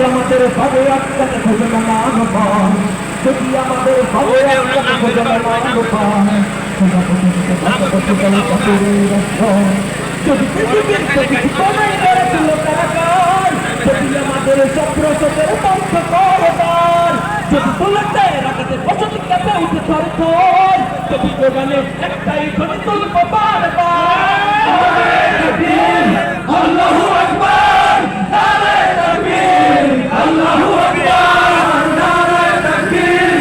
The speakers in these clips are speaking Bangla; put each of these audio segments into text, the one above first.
আমাদের ভাবে আটকাতে খোঁজে না মানবান, যদি আমাদের ভাবে আটকাতে খোঁজে না মানবান, যদি পৃথিবীর প্রতি কোনায় করে দিল কারাগার, যদি আমাদের স্বপ্ন চোখের বন্ধ করবার, যদি তুলতে রাখাতে বসত কাছে উঠে থর থর, যদি কোরআনে একটাই ধ্বনি তুলব বারবার, আল্লাহু আকবার, নারে তাকবীর, আল্লাহু আকবার, নারে তাকবীর,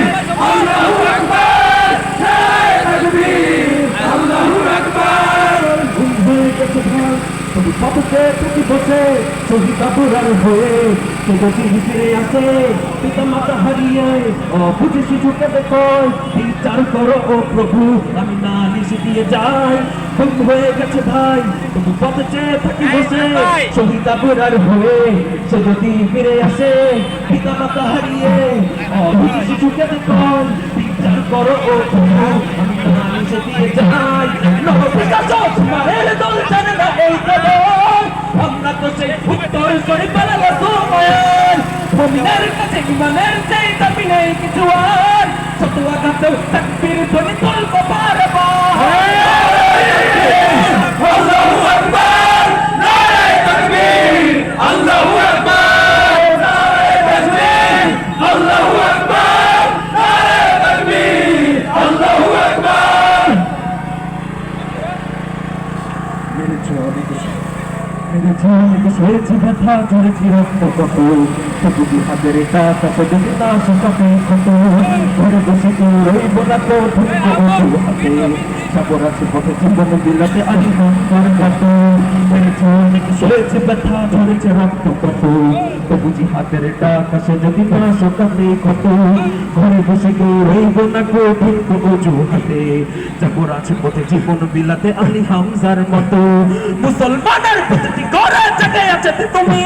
আল্লাহু আকবার, নারে তাকবীর, আল্লাহু আকবার। ঘুম হয়ে গেছে ভাই তুমি পথে প্রতি বসে শহীদ আবরার হয়ে, সে যদি ফিরে আসে পিতা মাতা হারিয়ে অবুঝে শিশুকে দেখো, বিচার করো ও প্রভু, আমি নালিশ দিয়ে যাই। ঘুম হয়ে গেছে ভাই তুমি পথে থাকি বসে শহীদ আবরার হয়ে, সে যদি ফিরে আসে পিতা মাতা হারিয়ে অবুঝে শিশুকে দেখো, বিচার করো ও প্রভু, আমি নালিশ দিয়ে যাই। নববিকাশ মারের দল জানে না এই কদর, আমরা তো সেই উত্তর করে পালালো সময়, মুমিনের কাছে ইমানের চেয়ে দাবি নেই কিছু আর, শত আঘাতেও তাকবীর ধ্বনি তুলব বারবার, আল্লাহু আকবার, নারে তাকবীর, আল্লাহু আকবার, নারে তাকবীর, আল্লাহু আকবার, নারে তাকবীর, আল্লাহু আকবার। হয়েছি ব্যথা ধরেছি রক্ত কত, তবু হাতের টাকা যদি না শোকাতে কত, ঘরে বসে কেউ রইব না তো ঢুকবো হাতে, সাগর আছে পথে জীবন বিলাতে আনি হাঙ্কার কত, হয়েছে ব্যথা ধরেছে রক্ত কত, তবু হাতের টাকা সে যদি না শোকাতে কত, ঘরে বসে কেউ রইব না তো ঢুকবো অজু হাতে, সাগর আছে পথে জীবন বিলাতে আনি হামজার মতো। মুসলমানের প্রতিটি ঘরে জেগে আছে তুমি,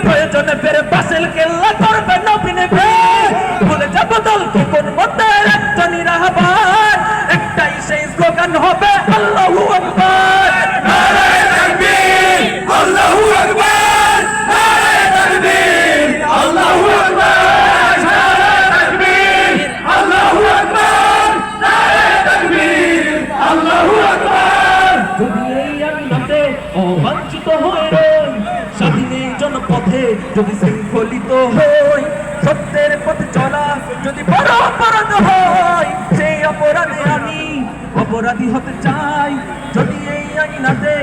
প্রয়োজনে ফেরে বাসেল কেল্লা করবে নবী নেবে, বলে যাব দলকে কোন মতের একটা নিরাহ্বান, একটাই সেই স্লোগান হবে আল্লাহু আকবার, নারে তাকবীর, আল্লাহু আকবার, নারে তাকবীর, আল্লাহু আকবার, নারে তাকবীর, আল্লাহু আকবার, নারে তাকবীর, আল্লাহু আকবার। যদি এই আমিনাতে অবাঞ্ছিত হয়ে রই, স্বাধীনের জনপথে যদি শৃঙ্খলিত হই, সত্যের পথে চলা যদি বড় অপরাধ হয়, সেই অপরাধে আমি অপরাধী হতে চাই। যদি এই আইনাতে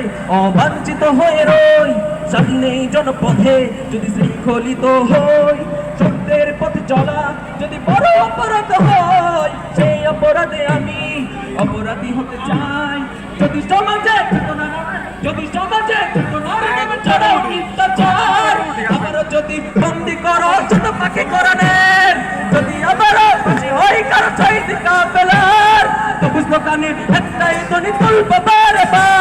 অবাঞ্ছিত হয়ে রই, স্বাধীনের জনপথে যদি শৃঙ্খলিত হই, সত্যের পথে চলা যদি বড় অপরাধ হয়, সেই অপরাধে আমি অপরাধী হতে চাই। যদি সমাজে চড়াও মিথ্যাচার, আবারও যদি বন্দি করো ছোট পাখি কোরআনের, যদি আবারও খুশি হই কারো চাইতে কাফেলার, তো বুঝলো কানে একটাই ধ্বনি তুলব বারবার।